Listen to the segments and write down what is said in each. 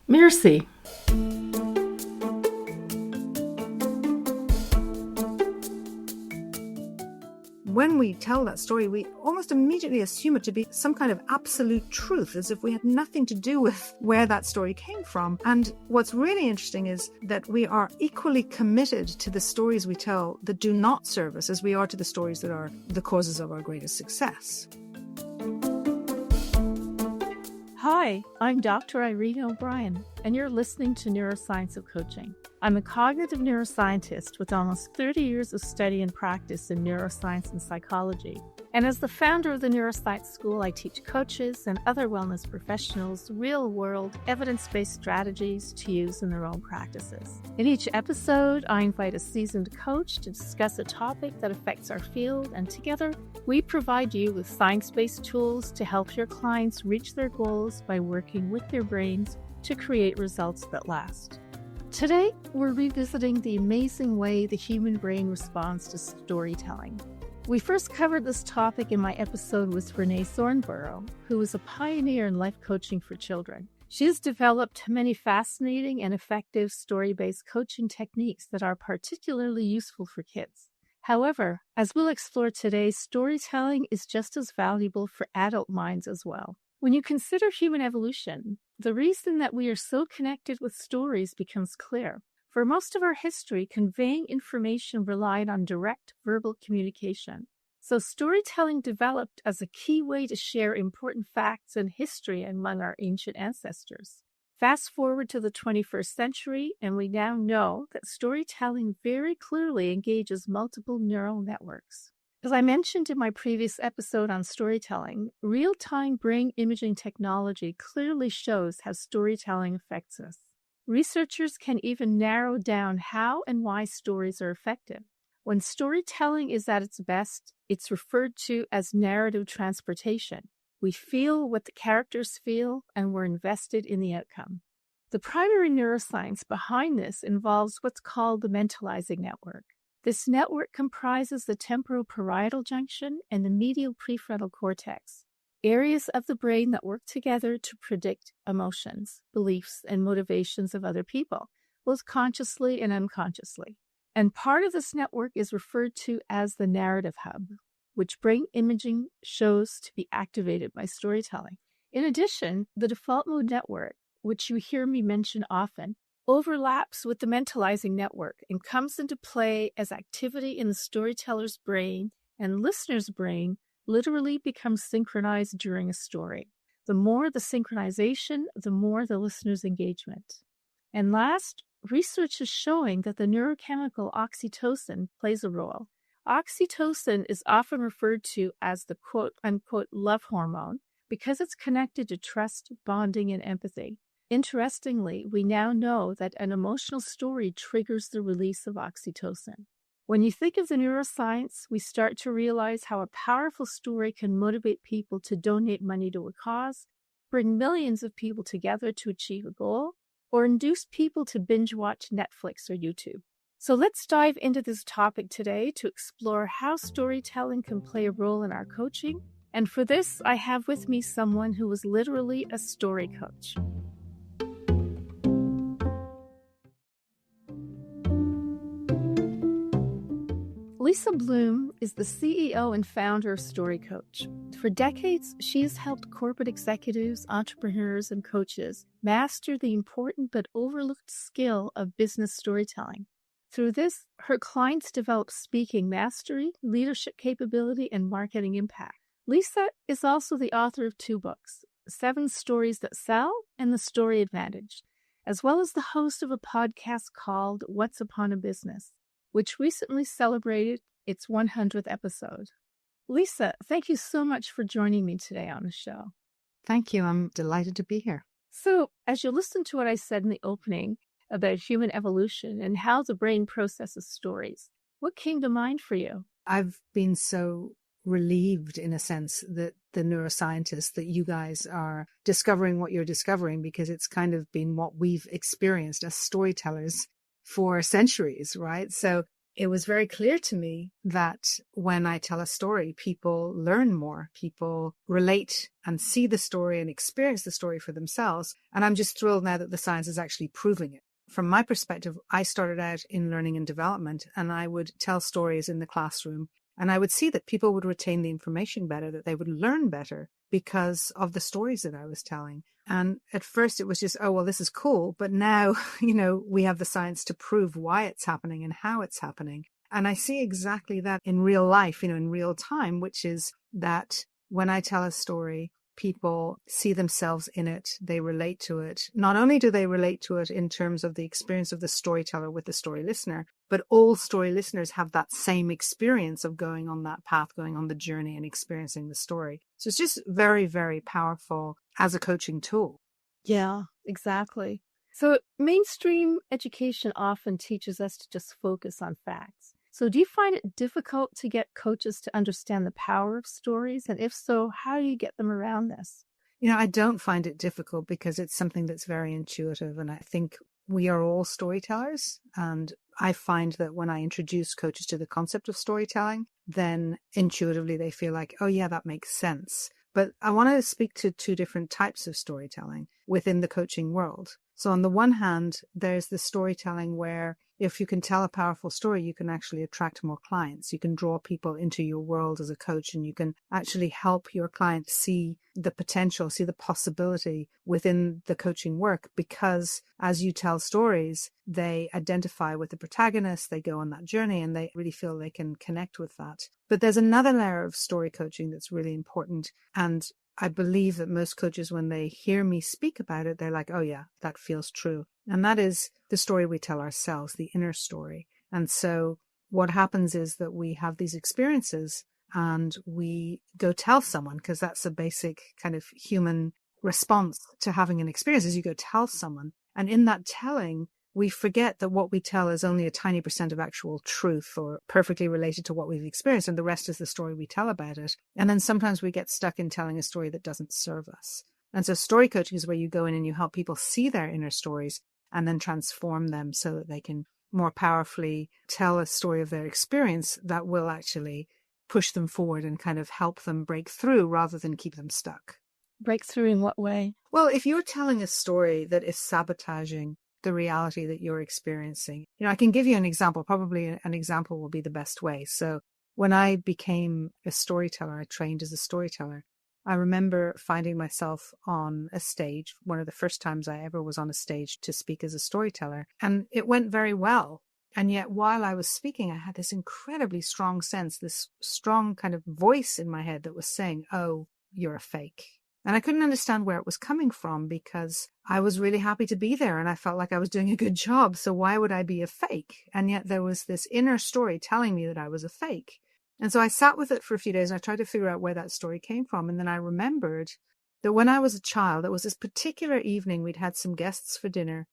Mirasee. When we tell that story, we almost immediately assume it to be some kind of absolute truth, as if we had nothing to do with where that story came from. And what's really interesting is that we are equally committed to the stories we tell that do not serve us as we are to the stories that are the causes of our greatest success. Hi, I'm Dr. Irena O'Brien, and you're listening to Neuroscience of Coaching. I'm a cognitive neuroscientist with almost 30 years of study and practice in neuroscience and psychology. And as the founder of the Neuroscience School, I teach coaches and other wellness professionals real-world, evidence-based strategies to use in their own practices. In each episode, I invite a seasoned coach to discuss a topic that affects our field, and together, we provide you with science-based tools to help your clients reach their goals by working with their brains to create results that last. Today, we're revisiting the amazing way the human brain responds to storytelling. We first covered this topic in my episode with Renee Thornborough, who is a pioneer in life coaching for children. She has developed many fascinating and effective story-based coaching techniques that are particularly useful for kids. However, as we'll explore today, storytelling is just as valuable for adult minds as well. When you consider human evolution, the reason that we are so connected with stories becomes clear. For most of our history, conveying information relied on direct verbal communication. So storytelling developed as a key way to share important facts and history among our ancient ancestors. Fast forward to the 21st century, and we now know that storytelling very clearly engages multiple neural networks. As I mentioned in my previous episode on storytelling, real-time brain imaging technology clearly shows how storytelling affects us. Researchers can even narrow down how and why stories are effective. When storytelling is at its best, it's referred to as narrative transportation. We feel what the characters feel, and we're invested in the outcome. The primary neuroscience behind this involves what's called the mentalizing network. This network comprises the temporoparietal junction and the medial prefrontal cortex, areas of the brain that work together to predict emotions, beliefs, and motivations of other people, both consciously and unconsciously. And part of this network is referred to as the narrative hub, which brain imaging shows to be activated by storytelling. In addition, the default mode network, which you hear me mention often, overlaps with the mentalizing network and comes into play as activity in the storyteller's brain and listener's brain literally becomes synchronized during a story. The more the synchronization, the more the listener's engagement. And last, research is showing that the neurochemical oxytocin plays a role. Oxytocin is often referred to as the quote-unquote love hormone because it's connected to trust, bonding, and empathy. Interestingly, we now know that an emotional story triggers the release of oxytocin. When you think of the neuroscience, we start to realize how a powerful story can motivate people to donate money to a cause, bring millions of people together to achieve a goal, or induce people to binge watch Netflix or YouTube. So let's dive into this topic today to explore how storytelling can play a role in our coaching. And for this, I have with me someone who is literally a story coach. Lisa Bloom is the CEO and founder of Story Coach. For decades, she has helped corporate executives, entrepreneurs, and coaches master the important but overlooked skill of business storytelling. Through this, her clients develop speaking mastery, leadership capability, and marketing impact. Lisa is also the author of 2 books, 7 Stories That Sell and The Story Advantage, as well as the host of a podcast called What's Upon a Business, which recently celebrated its 100th episode. Lisa, thank you so much for joining me today on the show. Thank you. I'm delighted to be here. So, as you listen to what I said in the opening about human evolution and how the brain processes stories, what came to mind for you? I've been so relieved, in a sense, that the neuroscientists, that you guys are discovering what you're discovering, because it's kind of been what we've experienced as storytellers for centuries, right? So it was very clear to me that when I tell a story, people learn more, people relate and see the story and experience the story for themselves. And I'm just thrilled now that the science is actually proving it. From my perspective, I started out in learning and development, and I would tell stories in the classroom, and I would see that people would retain the information better, that they would learn better because of the stories that I was telling. And at first it was just, oh, well, this is cool. But now, we have the science to prove why it's happening and how it's happening. And I see exactly that in real life, in real time, which is that when I tell a story, people see themselves in it, they relate to it. Not only do they relate to it in terms of the experience of the storyteller with the story listener, but all story listeners have that same experience of going on that path, going on the journey and experiencing the story. So it's just very, very powerful as a coaching tool. Yeah, exactly. So mainstream education often teaches us to just focus on facts. So do you find it difficult to get coaches to understand the power of stories? And if so, how do you get them around this? I don't find it difficult because it's something that's very intuitive. And I think we are all storytellers. And I find that when I introduce coaches to the concept of storytelling, then intuitively they feel like, oh, yeah, that makes sense. But I want to speak to two different types of storytelling within the coaching world. So on the one hand, there's the storytelling where if you can tell a powerful story, you can actually attract more clients. You can draw people into your world as a coach, and you can actually help your clients see the potential, see the possibility within the coaching work, because as you tell stories, they identify with the protagonist, they go on that journey, and they really feel they can connect with that. But there's another layer of story coaching that's really important. And I believe that most coaches, when they hear me speak about it, they're like, oh yeah, that feels true. And that is the story we tell ourselves, the inner story. And so what happens is that we have these experiences and we go tell someone, because that's a basic kind of human response to having an experience, is you go tell someone. And in that telling, we forget that what we tell is only a tiny % of actual truth or perfectly related to what we've experienced, and the rest is the story we tell about it. And then sometimes we get stuck in telling a story that doesn't serve us. And so story coaching is where you go in and you help people see their inner stories and then transform them so that they can more powerfully tell a story of their experience that will actually push them forward and kind of help them break through rather than keep them stuck. Break through in what way? Well, if you're telling a story that is sabotaging the reality that you're experiencing, I can give you an example. Probably an example will be the best way. So when I became a storyteller, I trained as a storyteller. I remember finding myself on a stage, one of the first times I ever was on a stage to speak as a storyteller, and it went very well. And yet while I was speaking, I had this incredibly strong sense, this strong kind of voice in my head that was saying, oh, you're a fake. And I couldn't understand where it was coming from because I was really happy to be there and I felt like I was doing a good job. So why would I be a fake? And yet there was this inner story telling me that I was a fake. And so I sat with it for a few days and I tried to figure out where that story came from. And then I remembered that when I was a child, there was this particular evening, we'd had some guests for dinner.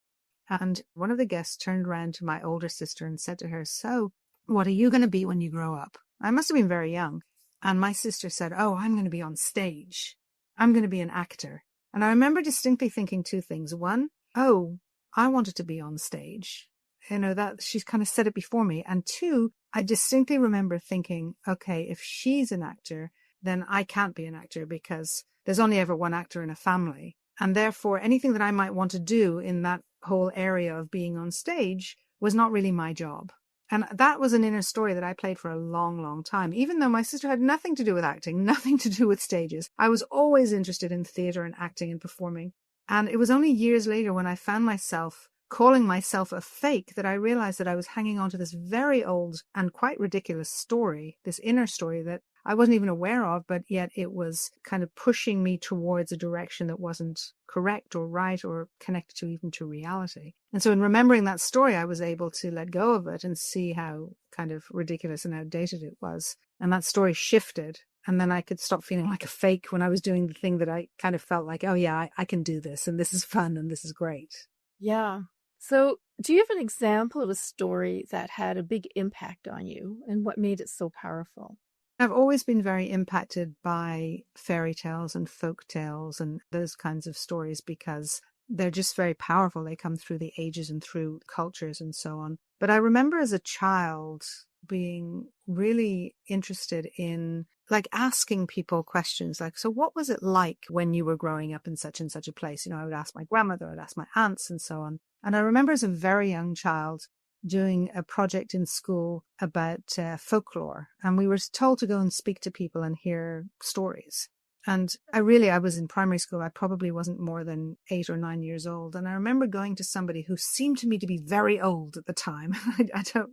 And one of the guests turned around to my older sister and said to her, so what are you going to be when you grow up? I must have been very young. And my sister said, oh, I'm going to be on stage. I'm going to be an actor. And I remember distinctly thinking two things. One, oh, I wanted to be on stage. That she's kind of said it before me. And two, I distinctly remember thinking, okay, if she's an actor, then I can't be an actor because there's only ever one actor in a family. And therefore, anything that I might want to do in that whole area of being on stage was not really my job. And that was an inner story that I played for a long, long time, even though my sister had nothing to do with acting, nothing to do with stages. I was always interested in theatre and acting and performing. And it was only years later when I found myself calling myself a fake that I realized that I was hanging on to this very old and quite ridiculous story, this inner story that I wasn't even aware of, but yet it was kind of pushing me towards a direction that wasn't correct or right or connected to even to reality. And so in remembering that story, I was able to let go of it and see how kind of ridiculous and outdated it was. And that story shifted. And then I could stop feeling like a fake when I was doing the thing that I kind of felt like, oh yeah, I can do this and this is fun and this is great. Yeah. So do you have an example of a story that had a big impact on you and what made it so powerful? I've always been very impacted by fairy tales and folk tales and those kinds of stories because they're just very powerful. They come through the ages and through cultures and so on. But I remember as a child being really interested in like asking people questions like, so what was it like when you were growing up in such and such a place? I would ask my grandmother, I'd ask my aunts and so on. And I remember as a very young child doing a project in school about folklore. And we were told to go and speak to people and hear stories. And I was in primary school. I probably wasn't more than 8 or 9 years old. And I remember going to somebody who seemed to me to be very old at the time.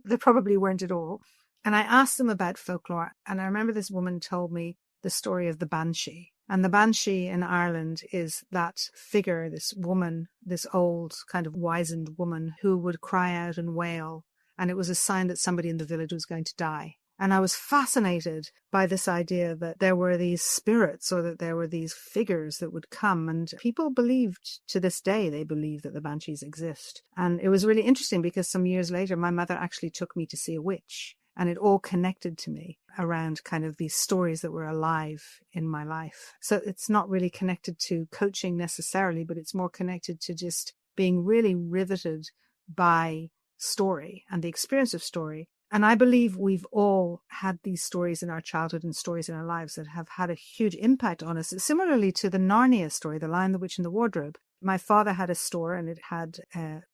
They probably weren't at all. And I asked them about folklore. And I remember this woman told me the story of the banshee. And the banshee in Ireland is that figure, this woman, this old kind of wizened woman who would cry out and wail. And it was a sign that somebody in the village was going to die. And I was fascinated by this idea that there were these spirits or that there were these figures that would come. And people believed, to this day, they believe that the banshees exist. And it was really interesting because some years later, my mother actually took me to see a witch. And it all connected to me around kind of these stories that were alive in my life. So it's not really connected to coaching necessarily, but it's more connected to just being really riveted by story and the experience of story. And I believe we've all had these stories in our childhood and stories in our lives that have had a huge impact on us. Similarly to the Narnia story, The Lion, the Witch and the Wardrobe. My father had a store and it had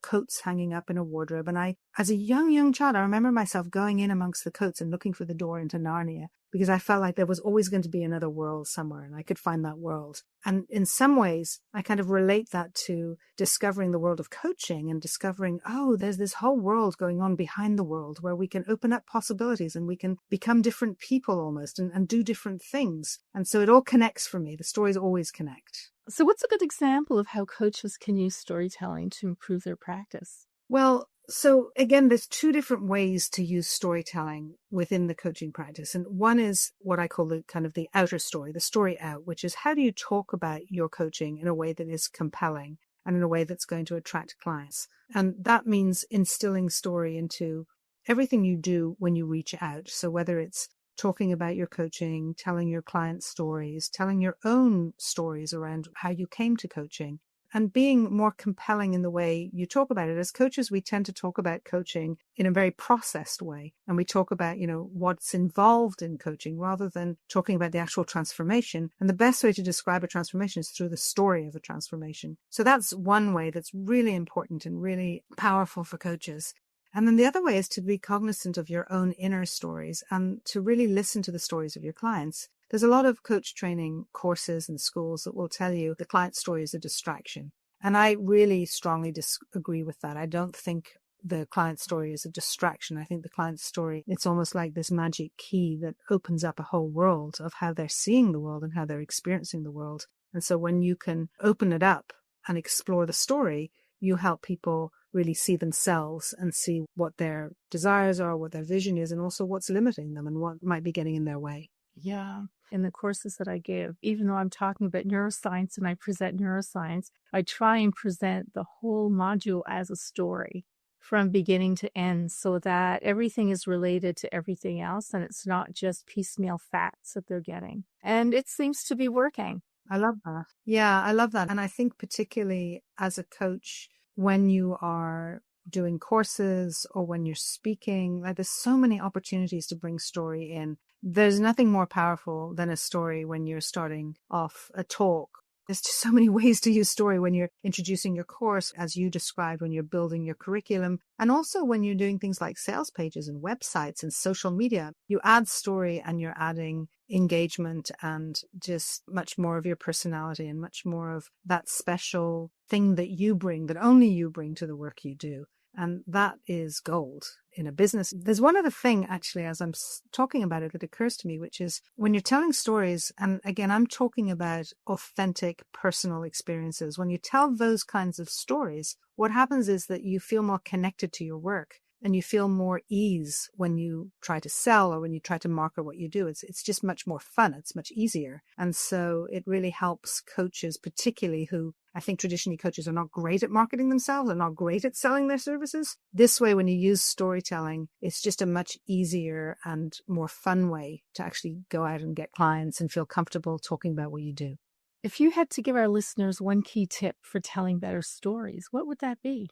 coats hanging up in a wardrobe. And I, as a young child, I remember myself going in amongst the coats and looking for the door into Narnia because I felt like there was always going to be another world somewhere and I could find that world. And in some ways, I kind of relate that to discovering the world of coaching and discovering, oh, there's this whole world going on behind the world where we can open up possibilities and we can become different people almost and do different things. And so it all connects for me. The stories always connect. So what's a good example of how coaches can use storytelling to improve their practice? Well, so again, there's 2 different ways to use storytelling within the coaching practice. And one is what I call the kind of the outer story, the story out, which is how do you talk about your coaching in a way that is compelling and in a way that's going to attract clients? And that means instilling story into everything you do when you reach out. So whether it's talking about your coaching, telling your clients' stories, telling your own stories around how you came to coaching, and being more compelling in the way you talk about it. As coaches, we tend to talk about coaching in a very processed way. And we talk about, what's involved in coaching rather than talking about the actual transformation. And the best way to describe a transformation is through the story of a transformation. So that's one way that's really important and really powerful for coaches. And then the other way is to be cognizant of your own inner stories and to really listen to the stories of your clients. There's a lot of coach training courses and schools that will tell you the client story is a distraction. And I really strongly disagree with that. I don't think the client story is a distraction. I think the client story, it's almost like this magic key that opens up a whole world of how they're seeing the world and how they're experiencing the world. And so when you can open it up and explore the story, you help people really see themselves and see what their desires are, what their vision is, and also what's limiting them and what might be getting in their way. Yeah. In the courses that I give, even though I'm talking about neuroscience and I present neuroscience, I try and present the whole module as a story from beginning to end so that everything is related to everything else and it's not just piecemeal facts that they're getting. And it seems to be working. I love that. Yeah, I love that. And I think particularly as a coach, when you are doing courses or when you're speaking, like there's so many opportunities to bring story in. There's nothing more powerful than a story when you're starting off a talk. There's just so many ways to use story when you're introducing your course, as you described, when you're building your curriculum, and also when you're doing things like sales pages and websites and social media. You add story and you're adding engagement and just much more of your personality and much more of that special thing that you bring, that only you bring to the work you do. And that is gold in a business. There's one other thing, actually, as I'm talking about it, that occurs to me, which is when you're telling stories, and again, I'm talking about authentic personal experiences. When you tell those kinds of stories, what happens is that you feel more connected to your work and you feel more ease when you try to sell or when you try to market what you do. It's just much more fun. It's much easier. And so it really helps coaches, particularly who I think traditionally coaches are not great at marketing themselves, are not great at selling their services. This way, when you use storytelling, it's just a much easier and more fun way to actually go out and get clients and feel comfortable talking about what you do. If you had to give our listeners one key tip for telling better stories, what would that be?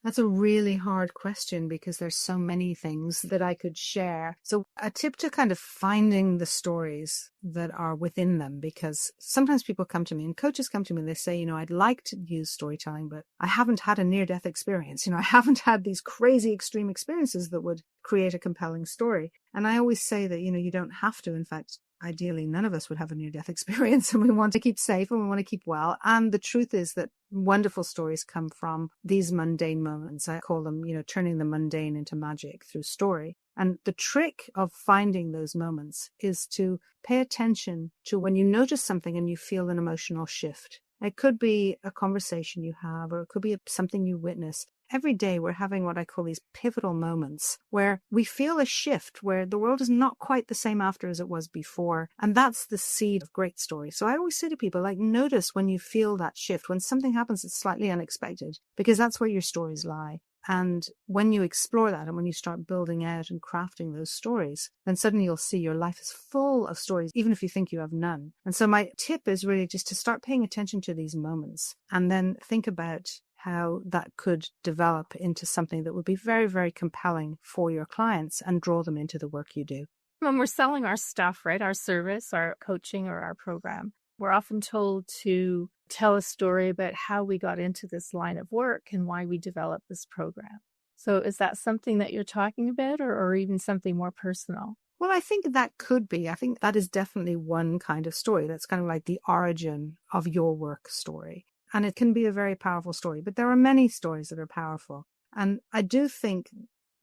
That's a really hard question because there's so many things that I could share. So a tip to kind of finding the stories that are within them, because sometimes people come to me and coaches come to me and they say, I'd like to use storytelling, but I haven't had a near-death experience. I haven't had these crazy extreme experiences that would create a compelling story. And I always say that, you don't have to. In fact, ideally, none of us would have a near-death experience, and we want to keep safe and we want to keep well. And the truth is that wonderful stories come from these mundane moments. I call them, turning the mundane into magic through story. And the trick of finding those moments is to pay attention to when you notice something and you feel an emotional shift. It could be a conversation you have, or it could be something you witness. Every day we're having what I call these pivotal moments where we feel a shift, where the world is not quite the same after as it was before. And that's the seed of great stories. So I always say to people, notice when you feel that shift, when something happens that's slightly unexpected, because that's where your stories lie. And when you explore that and when you start building out and crafting those stories, then suddenly you'll see your life is full of stories, even if you think you have none. And so my tip is really just to start paying attention to these moments and then think about how that could develop into something that would be very, very compelling for your clients and draw them into the work you do. When we're selling our stuff, right, our service, our coaching or our program, we're often told to tell a story about how we got into this line of work and why we developed this program. So is that something that you're talking about, or even something more personal? Well, I think that could be. I think that is definitely one kind of story. That's kind of like the origin of your work story. And it can be a very powerful story, but there are many stories that are powerful. And I do think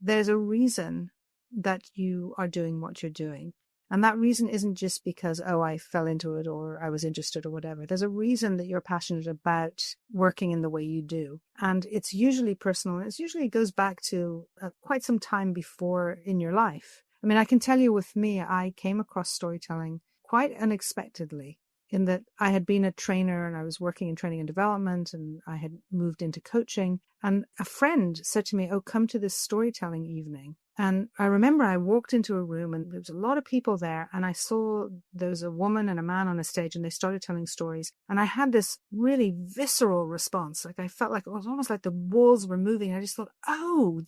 there's a reason that you are doing what you're doing. And that reason isn't just because, I fell into it or I was interested or whatever. There's a reason that you're passionate about working in the way you do. And it's usually personal. And it goes back to quite some time before in your life. I mean, I can tell you with me, I came across storytelling quite unexpectedly, in that I had been a trainer and I was working in training and development, and I had moved into coaching. And a friend said to me, come to this storytelling evening. And I remember I walked into a room and there was a lot of people there, and I saw there was a woman and a man on a stage and they started telling stories. And I had this really visceral response. I felt like it was almost like the walls were moving. I just thought,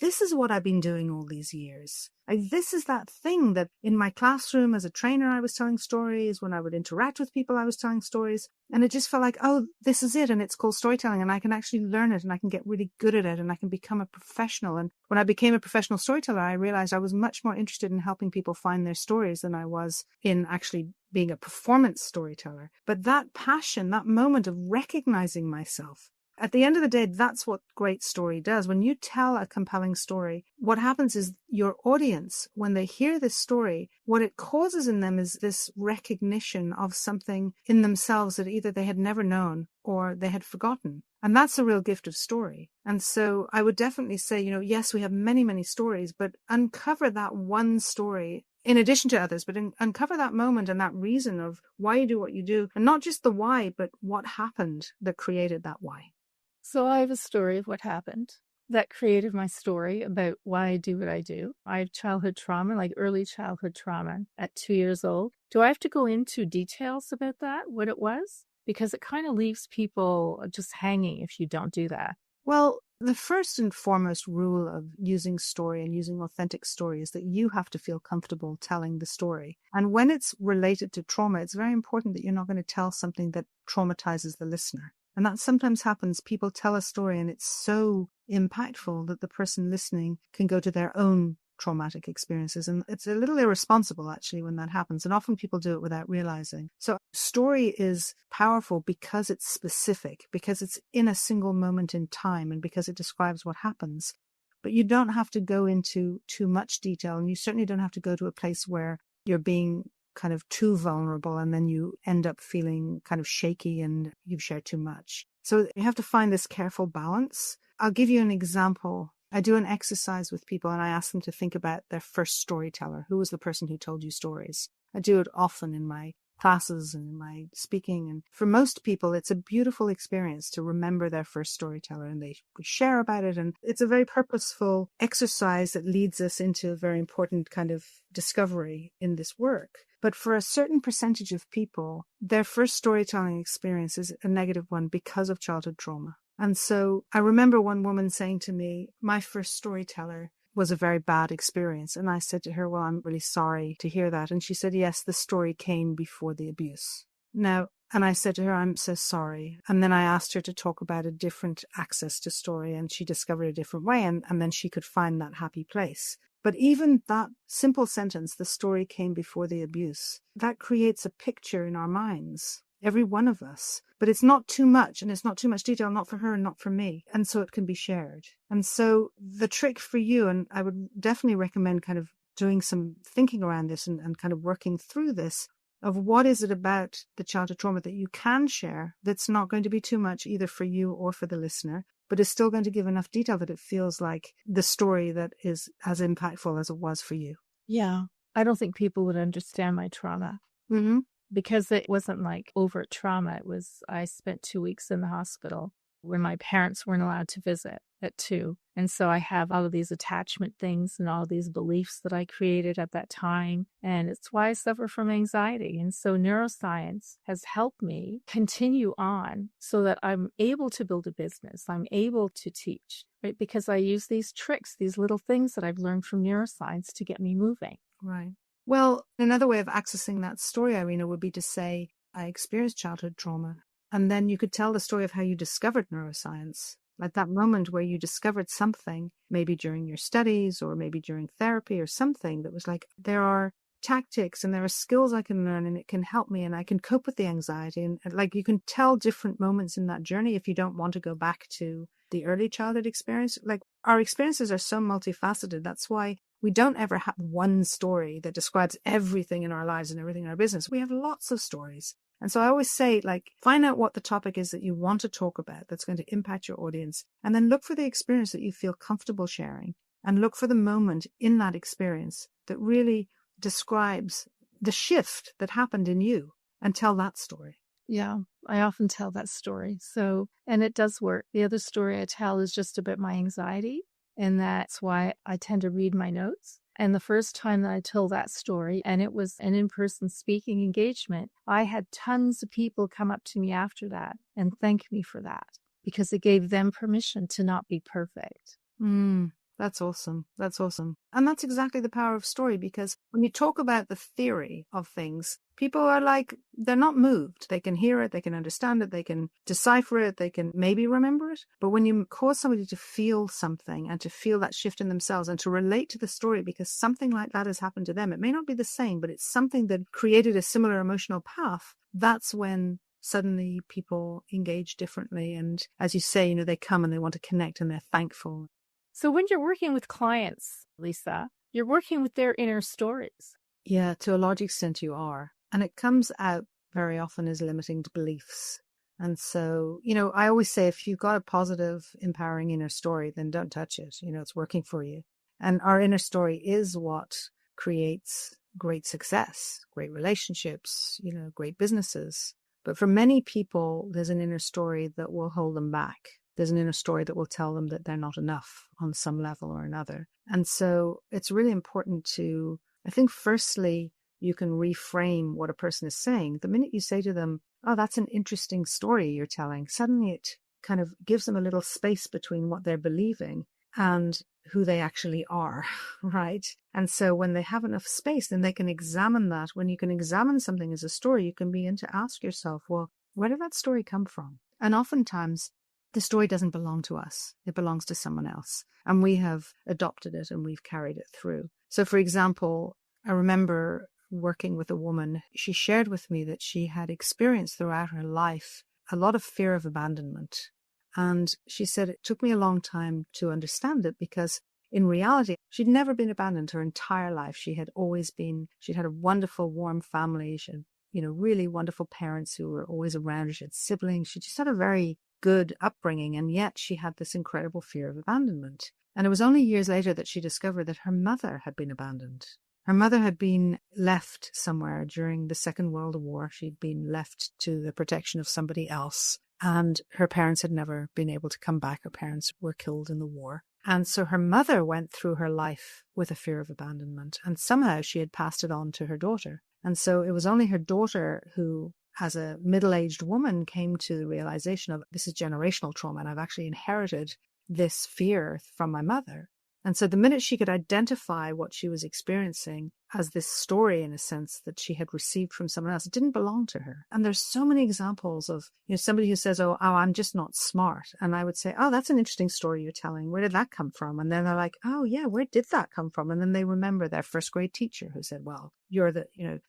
this is what I've been doing all these years. This is that thing that in my classroom as a trainer, I was telling stories. When I would interact with people, I was telling stories. And it just felt like, this is it. And it's called storytelling. And I can actually learn it and I can get really good at it and I can become a professional. And when I became a professional storyteller, I realized I was much more interested in helping people find their stories than I was in actually being a performance storyteller. But that passion, that moment of recognizing myself, at the end of the day, that's what great story does. When you tell a compelling story, what happens is your audience, when they hear this story, what it causes in them is this recognition of something in themselves that either they had never known or they had forgotten. And that's a real gift of story. And so I would definitely say, yes, we have many, many stories, but uncover that one story in addition to others, but uncover that moment and that reason of why you do what you do. And not just the why, but what happened that created that why. So I have a story of what happened that created my story about why I do what I do. I have childhood trauma, like early childhood trauma at 2 years old. Do I have to go into details about that, what it was? Because it kind of leaves people just hanging if you don't do that. Well, the first and foremost rule of using story and using authentic story is that you have to feel comfortable telling the story. And when it's related to trauma, it's very important that you're not going to tell something that traumatizes the listener. And that sometimes happens. People tell a story and it's so impactful that the person listening can go to their own traumatic experiences. And it's a little irresponsible, actually, when that happens. And often people do it without realizing. So story is powerful because it's specific, because it's in a single moment in time, and because it describes what happens. But you don't have to go into too much detail. And you certainly don't have to go to a place where you're being kind of too vulnerable and then you end up feeling kind of shaky and you've shared too much. So you have to find this careful balance. I'll give you an example. I do an exercise with people and I ask them to think about their first storyteller. Who was the person who told you stories? I do it often in my classes and in my speaking. And for most people, it's a beautiful experience to remember their first storyteller, and we share about it. And it's a very purposeful exercise that leads us into a very important kind of discovery in this work. But for a certain percentage of people, their first storytelling experience is a negative one because of childhood trauma. And so I remember one woman saying to me, my first storyteller was a very bad experience. And I said to her, well, I'm really sorry to hear that. And she said, yes, the story came before the abuse. Now, and I said to her, I'm so sorry. And then I asked her to talk about a different access to story, and she discovered a different way, and then she could find that happy place. But even that simple sentence, the story came before the abuse, that creates a picture in our minds, every one of us. But it's not too much, and it's not too much detail, not for her and not for me. And so it can be shared. And so the trick for you, and I would definitely recommend kind of doing some thinking around this and kind of working through this, of what is it about the childhood trauma that you can share that's not going to be too much either for you or for the listener, but is still going to give enough detail that it feels like the story that is as impactful as it was for you. Yeah. I don't think people would understand my trauma because it wasn't like overt trauma. It was, I spent 2 weeks in the hospital where my parents weren't allowed to visit at 2. And so I have all of these attachment things and all these beliefs that I created at that time. And it's why I suffer from anxiety. And so neuroscience has helped me continue on so that I'm able to build a business. I'm able to teach, right? Because I use these tricks, these little things that I've learned from neuroscience to get me moving. Right. Well, another way of accessing that story, Irena, would be to say, I experienced childhood trauma. And then you could tell the story of how you discovered neuroscience, like that moment where you discovered something, maybe during your studies or maybe during therapy or something that was like, there are tactics and there are skills I can learn and it can help me and I can cope with the anxiety. And like you can tell different moments in that journey if you don't want to go back to the early childhood experience. Like our experiences are so multifaceted. That's why we don't ever have one story that describes everything in our lives and everything in our business. We have lots of stories. And so I always say, like, find out what the topic is that you want to talk about that's going to impact your audience, and then look for the experience that you feel comfortable sharing, and look for the moment in that experience that really describes the shift that happened in you, and tell that story. Yeah, I often tell that story. So, and it does work. The other story I tell is just about my anxiety, and that's why I tend to read my notes. And the first time that I told that story, and it was an in-person speaking engagement, I had tons of people come up to me after that and thank me for that because it gave them permission to not be perfect. That's awesome. That's awesome. And that's exactly the power of story, because when you talk about the theory of things, people are like, they're not moved. They can hear it, they can understand it, they can decipher it, they can maybe remember it. But when you cause somebody to feel something and to feel that shift in themselves and to relate to the story because something like that has happened to them, it may not be the same, but it's something that created a similar emotional path. That's when suddenly people engage differently. And as you say, they come and they want to connect and they're thankful. So when you're working with clients, Lisa, you're working with their inner stories. Yeah, to a large extent you are. And it comes out very often as limiting beliefs. And so, I always say if you've got a positive, empowering inner story, then don't touch it. It's working for you. And our inner story is what creates great success, great relationships, great businesses. But for many people, there's an inner story that will hold them back. There's an inner story that will tell them that they're not enough on some level or another. And so it's really important to, I think, firstly, you can reframe what a person is saying. The minute you say to them, oh, that's an interesting story you're telling, suddenly it kind of gives them a little space between what they're believing and who they actually are, right? And so when they have enough space, then they can examine that. When you can examine something as a story, you can begin to ask yourself, well, where did that story come from? And oftentimes, the story doesn't belong to us. It belongs to someone else. And we have adopted it and we've carried it through. So, for example, I remember working with a woman. She shared with me that she had experienced throughout her life a lot of fear of abandonment. And she said it took me a long time to understand it because in reality, she'd never been abandoned her entire life. She'd had a wonderful, warm family. She had, really wonderful parents who were always around her. She had siblings. She just had a very good upbringing, and yet she had this incredible fear of abandonment. And it was only years later that she discovered that her mother had been abandoned. Her mother had been left somewhere during the Second World War. She'd been left to the protection of somebody else, and her parents had never been able to come back. Her parents were killed in the war. And so her mother went through her life with a fear of abandonment, and somehow she had passed it on to her daughter. And so it was only her daughter who as a middle-aged woman, came to the realization of this is generational trauma, and I've actually inherited this fear from my mother. And so the minute she could identify what she was experiencing as this story, in a sense, that she had received from someone else, it didn't belong to her. And there's so many examples of, somebody who says, oh, I'm just not smart. And I would say, oh, that's an interesting story you're telling. Where did that come from? And then they're like, oh yeah, where did that come from? And then they remember their first grade teacher who said, well, you're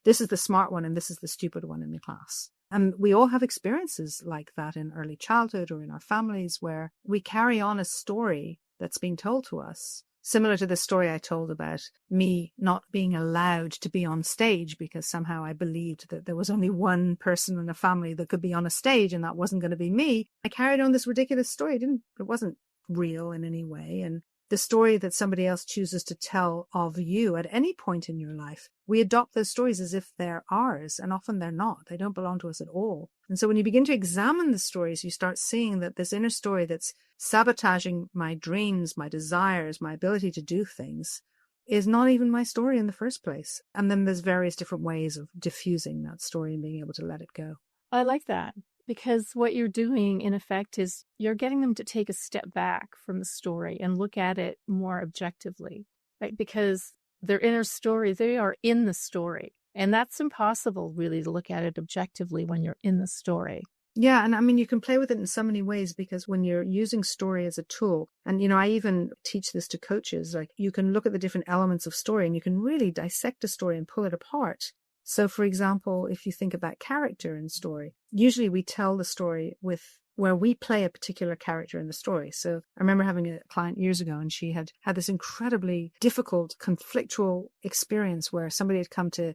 this is the smart one and this is the stupid one in the class. And we all have experiences like that in early childhood or in our families where we carry on a story that's being told to us. Similar to the story I told about me not being allowed to be on stage because somehow I believed that there was only one person in a family that could be on a stage and that wasn't going to be me. I carried on this ridiculous story. It wasn't real in any way. And the story that somebody else chooses to tell of you at any point in your life, we adopt those stories as if they're ours, and often they're not. They don't belong to us at all. And so when you begin to examine the stories, you start seeing that this inner story that's sabotaging my dreams, my desires, my ability to do things is not even my story in the first place. And then there's various different ways of diffusing that story and being able to let it go. I like that, because what you're doing, in effect, is you're getting them to take a step back from the story and look at it more objectively, right? Because their inner story, they are in the story. And that's impossible, really, to look at it objectively when you're in the story. Yeah, and I mean, you can play with it in so many ways, because when you're using story as a tool, and I even teach this to coaches, like you can look at the different elements of story and you can really dissect a story and pull it apart. So, for example, if you think about character in story, usually we tell the story where we play a particular character in the story. So I remember having a client years ago, and she had this incredibly difficult, conflictual experience where somebody had come to,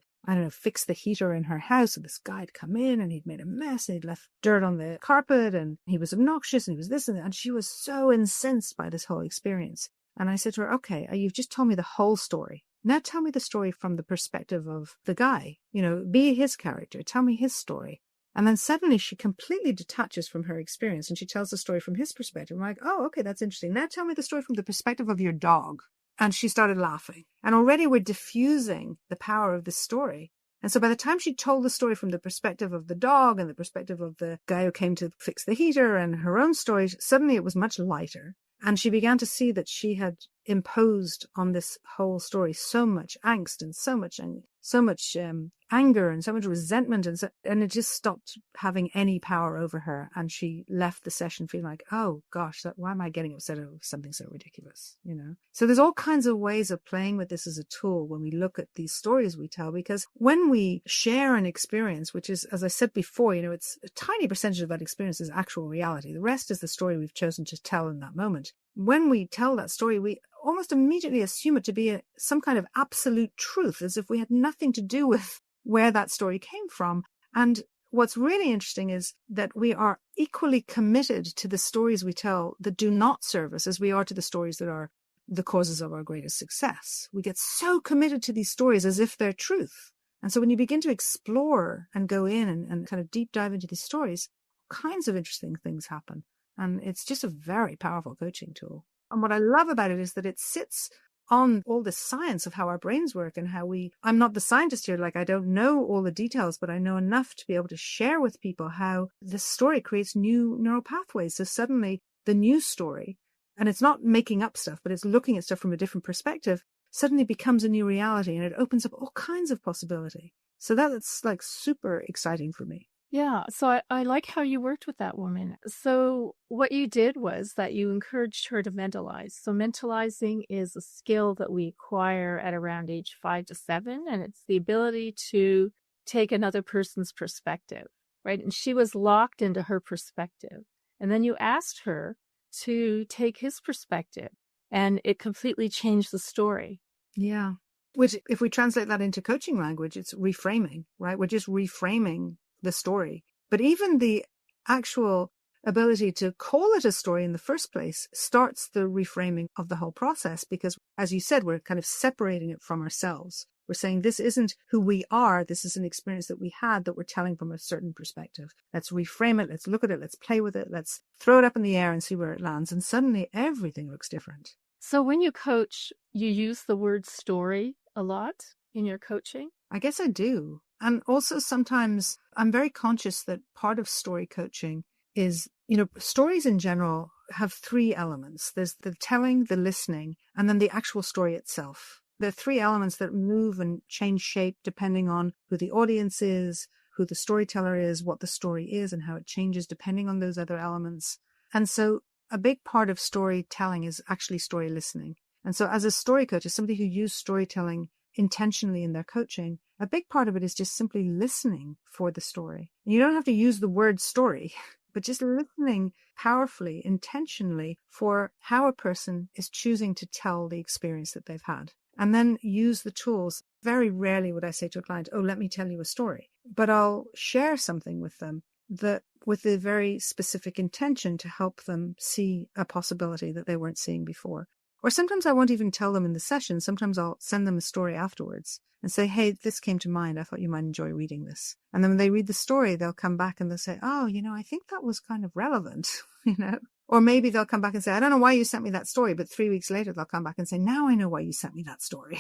fix the heater in her house. And this guy had come in and he'd made a mess and he'd left dirt on the carpet and he was obnoxious and he was this and that. And she was so incensed by this whole experience. And I said to her, okay, you've just told me the whole story. Now tell me the story from the perspective of the guy, be his character. Tell me his story. And then suddenly she completely detaches from her experience and she tells the story from his perspective. I'm like, oh, okay, that's interesting. Now tell me the story from the perspective of your dog. And she started laughing. And already we're diffusing the power of this story. And so by the time she told the story from the perspective of the dog and the perspective of the guy who came to fix the heater and her own story, suddenly it was much lighter. And she began to see that she had imposed on this whole story so much angst and so much anger and so much resentment, and it just stopped having any power over her. And she left the session feeling like, oh gosh, why am I getting upset over something so ridiculous? So there's all kinds of ways of playing with this as a tool when we look at these stories we tell, because when we share an experience, which is, as I said before, it's a tiny percentage of that experience is actual reality. The rest is the story we've chosen to tell in that moment. When we tell that story, we almost immediately assume it to be some kind of absolute truth, as if we had nothing to do with where that story came from. And what's really interesting is that we are equally committed to the stories we tell that do not serve us as we are to the stories that are the causes of our greatest success. We get so committed to these stories as if they're truth. And so when you begin to explore and go in and kind of deep dive into these stories, all kinds of interesting things happen. And it's just a very powerful coaching tool. And what I love about it is that it sits on all the science of how our brains work and I'm not the scientist here, like I don't know all the details, but I know enough to be able to share with people how this story creates new neural pathways. So suddenly the new story, and it's not making up stuff, but it's looking at stuff from a different perspective, suddenly becomes a new reality, and it opens up all kinds of possibility. So that's like super exciting for me. Yeah, so I like how you worked with that woman. So what you did was that you encouraged her to mentalize. So mentalizing is a skill that we acquire at around age 5 to 7, and it's the ability to take another person's perspective, right? And she was locked into her perspective. And then you asked her to take his perspective, and it completely changed the story. Yeah. Which, if we translate that into coaching language, it's reframing, right? We're just reframing the story. But even the actual ability to call it a story in the first place starts the reframing of the whole process, because, as you said, we're kind of separating it from ourselves. We're saying this isn't who we are. This is an experience that we had that we're telling from a certain perspective. Let's reframe it. Let's look at it. Let's play with it. Let's throw it up in the air and see where it lands. And suddenly everything looks different. So when you coach, you use the word story a lot in your coaching? I guess I do. And also sometimes I'm very conscious that part of story coaching is, stories in general have three elements. There's the telling, the listening, and then the actual story itself. There are three elements that move and change shape depending on who the audience is, who the storyteller is, what the story is, and how it changes depending on those other elements. And so a big part of storytelling is actually story listening. And so as a story coach, as somebody who uses storytelling intentionally in their coaching, a big part of it is just simply listening for the story. And you don't have to use the word story, but just listening powerfully, intentionally for how a person is choosing to tell the experience that they've had. And then use the tools. Very rarely would I say to a client, oh, let me tell you a story. But I'll share something with them that with a very specific intention to help them see a possibility that they weren't seeing before. Or sometimes I won't even tell them in the session. Sometimes I'll send them a story afterwards and say, hey, this came to mind. I thought you might enjoy reading this. And then when they read the story, they'll come back and they'll say, oh, I think that was kind of relevant, Or maybe they'll come back and say, I don't know why you sent me that story. But 3 weeks later, they'll come back and say, now I know why you sent me that story.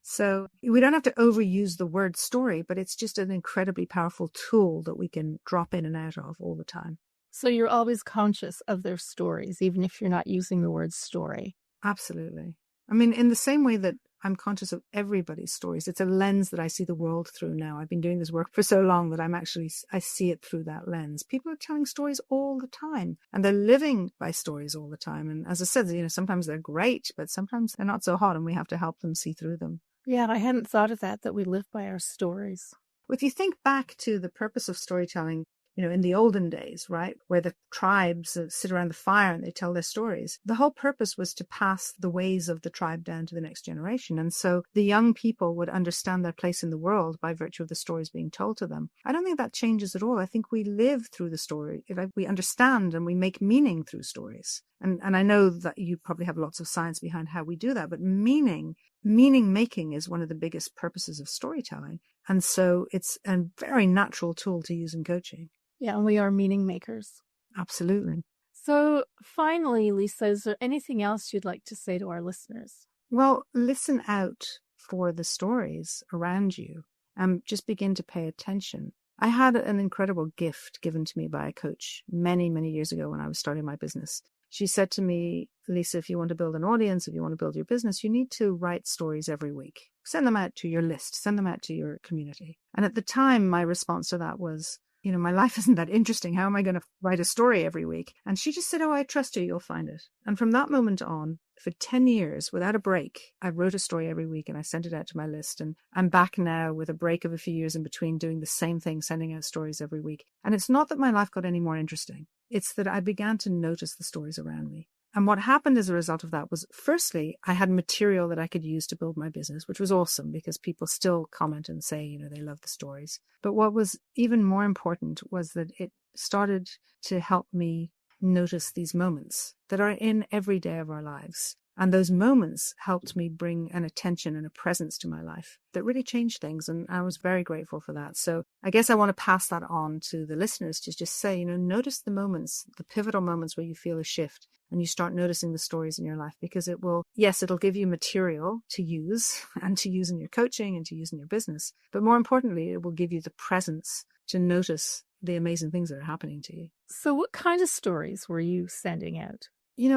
So we don't have to overuse the word story, but it's just an incredibly powerful tool that we can drop in and out of all the time. So you're always conscious of their stories, even if you're not using the word story. Absolutely. I mean, in the same way that I'm conscious of everybody's stories, it's a lens that I see the world through now. I've been doing this work for so long that I see it through that lens. People are telling stories all the time and they're living by stories all the time. And as I said, sometimes they're great, but sometimes they're not so hot and we have to help them see through them. Yeah, I hadn't thought of that we live by our stories. If you think back to the purpose of storytelling, in the olden days, right, where the tribes sit around the fire and they tell their stories, the whole purpose was to pass the ways of the tribe down to the next generation. And so the young people would understand their place in the world by virtue of the stories being told to them. I don't think that changes at all. I think we live through the story. We understand and we make meaning through stories. And I know that you probably have lots of science behind how we do that, but meaning making is one of the biggest purposes of storytelling. And so it's a very natural tool to use in coaching. Yeah, and we are meaning makers. Absolutely. So finally, Lisa, is there anything else you'd like to say to our listeners? Well, listen out for the stories around you and just begin to pay attention. I had an incredible gift given to me by a coach many, many years ago when I was starting my business. She said to me, Lisa, if you want to build an audience, if you want to build your business, you need to write stories every week. Send them out to your list, send them out to your community. And at the time, my response to that was, my life isn't that interesting. How am I going to write a story every week? And she just said, oh, I trust you. You'll find it. And from that moment on, for 10 years, without a break, I wrote a story every week and I sent it out to my list. And I'm back now with a break of a few years in between doing the same thing, sending out stories every week. And it's not that my life got any more interesting. It's that I began to notice the stories around me. And what happened as a result of that was, firstly, I had material that I could use to build my business, which was awesome because people still comment and say, they love the stories. But what was even more important was that it started to help me notice these moments that are in every day of our lives. And those moments helped me bring an attention and a presence to my life that really changed things. And I was very grateful for that. So I guess I want to pass that on to the listeners to just say, notice the moments, the pivotal moments where you feel a shift and you start noticing the stories in your life, because it'll give you material to use and to use in your coaching and to use in your business. But more importantly, it will give you the presence to notice the amazing things that are happening to you. So what kind of stories were you sending out?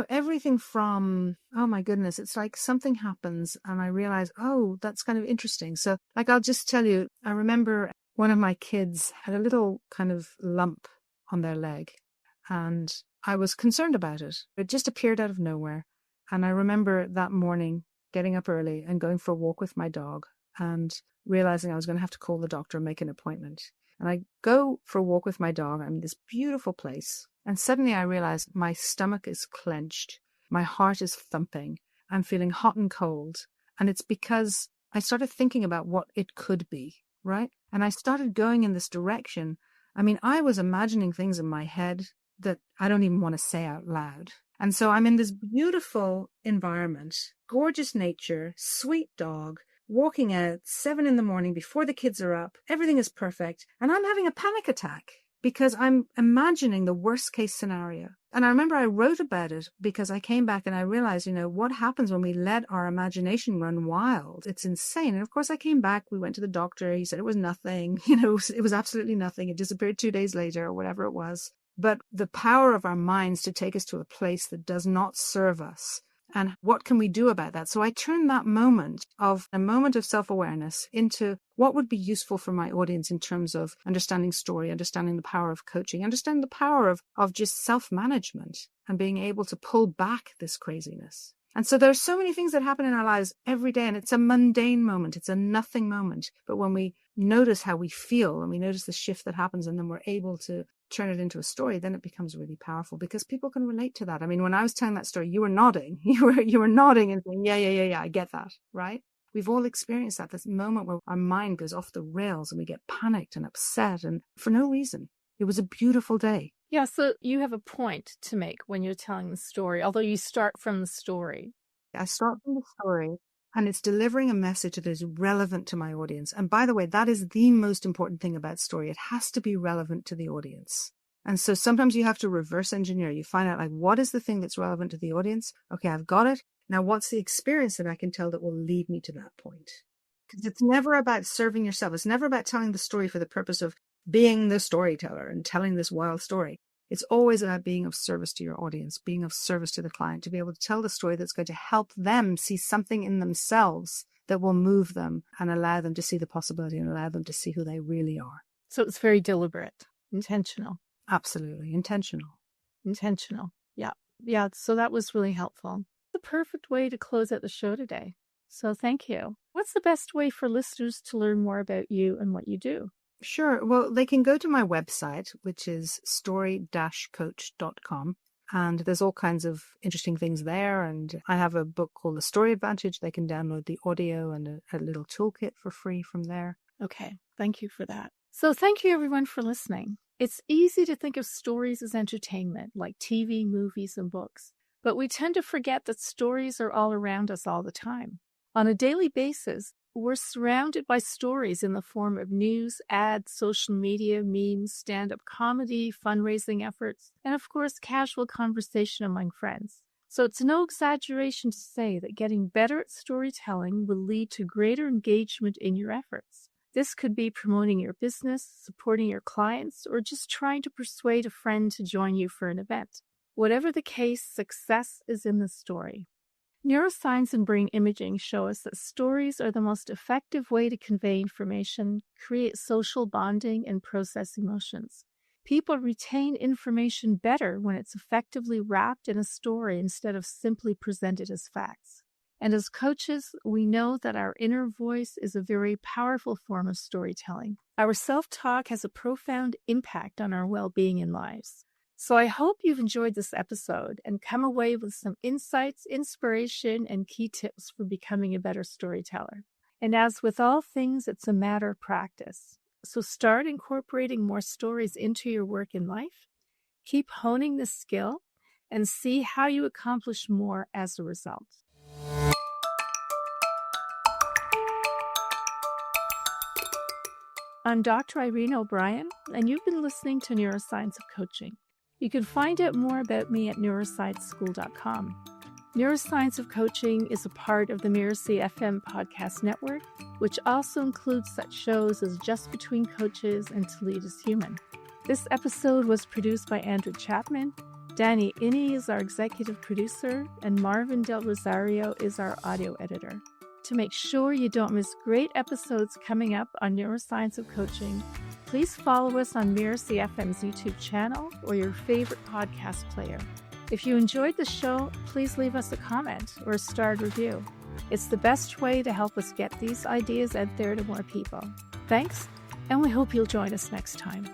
Everything from, oh my goodness, it's like something happens and I realize, oh, that's kind of interesting. So I'll just tell you, I remember one of my kids had a little kind of lump on their leg and I was concerned about it. It just appeared out of nowhere. And I remember that morning getting up early and going for a walk with my dog and realizing I was going to have to call the doctor and make an appointment. And I go for a walk with my dog. I'm in this beautiful place. And suddenly I realize my stomach is clenched. My heart is thumping. I'm feeling hot and cold. And it's because I started thinking about what it could be, right? And I started going in this direction. I mean, I was imagining things in my head that I don't even want to say out loud. And so I'm in this beautiful environment, gorgeous nature, sweet dog, walking out 7 a.m. before the kids are up. Everything is perfect. And I'm having a panic attack because I'm imagining the worst case scenario. And I remember I wrote about it because I came back and I realized, what happens when we let our imagination run wild? It's insane. And of course I came back, we went to the doctor. He said it was nothing, it was absolutely nothing. It disappeared 2 days later or whatever it was. But the power of our minds to take us to a place that does not serve us. And what can we do about that? So I turned that moment of a moment of self-awareness into what would be useful for my audience in terms of understanding story, understanding the power of coaching, understanding the power of just self-management and being able to pull back this craziness. And so there's so many things that happen in our lives every day, and it's a mundane moment. It's a nothing moment. But when we notice how we feel and we notice the shift that happens, and then we're able to turn it into a story, then it becomes really powerful because people can relate to that. I mean, when I was telling that story, you were nodding. You were nodding and saying, yeah, I get that, right? We've all experienced that, this moment where our mind goes off the rails and we get panicked and upset and for no reason. It was a beautiful day. Yeah, so you have a point to make when you're telling the story, although you start from the story. I start from the story, and it's delivering a message that is relevant to my audience. And by the way, that is the most important thing about story. It has to be relevant to the audience. And so sometimes you have to reverse engineer. You find out, what is the thing that's relevant to the audience? Okay, I've got it. Now, what's the experience that I can tell that will lead me to that point? Because it's never about serving yourself. It's never about telling the story for the purpose of being the storyteller and telling this wild story. It's always about being of service to your audience, being of service to the client, to be able to tell the story that's going to help them see something in themselves that will move them and allow them to see the possibility and allow them to see who they really are. So it's very deliberate, intentional. Absolutely. Intentional. Yeah. Yeah. So that was really helpful. The perfect way to close out the show today. So thank you. What's the best way for listeners to learn more about you and what you do? Sure. Well, they can go to my website, which is story-coach.com. And there's all kinds of interesting things there. And I have a book called The Story Advantage. They can download the audio and a little toolkit for free from there. Okay. Thank you for that. So thank you, everyone, for listening. It's easy to think of stories as entertainment, like TV, movies, and books. But we tend to forget that stories are all around us all the time. On a daily basis, we're surrounded by stories in the form of news, ads, social media, memes, stand-up comedy, fundraising efforts, and of course, casual conversation among friends. So it's no exaggeration to say that getting better at storytelling will lead to greater engagement in your efforts. This could be promoting your business, supporting your clients, or just trying to persuade a friend to join you for an event. Whatever the case, success is in the story. Neuroscience and brain imaging show us that stories are the most effective way to convey information, create social bonding, and process emotions. People retain information better when it's effectively wrapped in a story instead of simply presented as facts. And as coaches, we know that our inner voice is a very powerful form of storytelling. Our self-talk has a profound impact on our well-being and lives. So I hope you've enjoyed this episode and come away with some insights, inspiration, and key tips for becoming a better storyteller. And as with all things, it's a matter of practice. So start incorporating more stories into your work and life. Keep honing this skill and see how you accomplish more as a result. I'm Dr. Irena O'Brien, and you've been listening to Neuroscience of Coaching. You can find out more about me at neuroscienceschool.com. Neuroscience of Coaching is a part of the Mirasee FM podcast network, which also includes such shows as Just Between Coaches and To Lead is Human. This episode was produced by Andrew Chapman. Danny Inney is our executive producer, and Marvin Del Rosario is our audio editor. To make sure you don't miss great episodes coming up on Neuroscience of Coaching, please follow us on Mirasee FM's YouTube channel or your favorite podcast player. If you enjoyed the show, please leave us a comment or a starred review. It's the best way to help us get these ideas out there to more people. Thanks, and we hope you'll join us next time.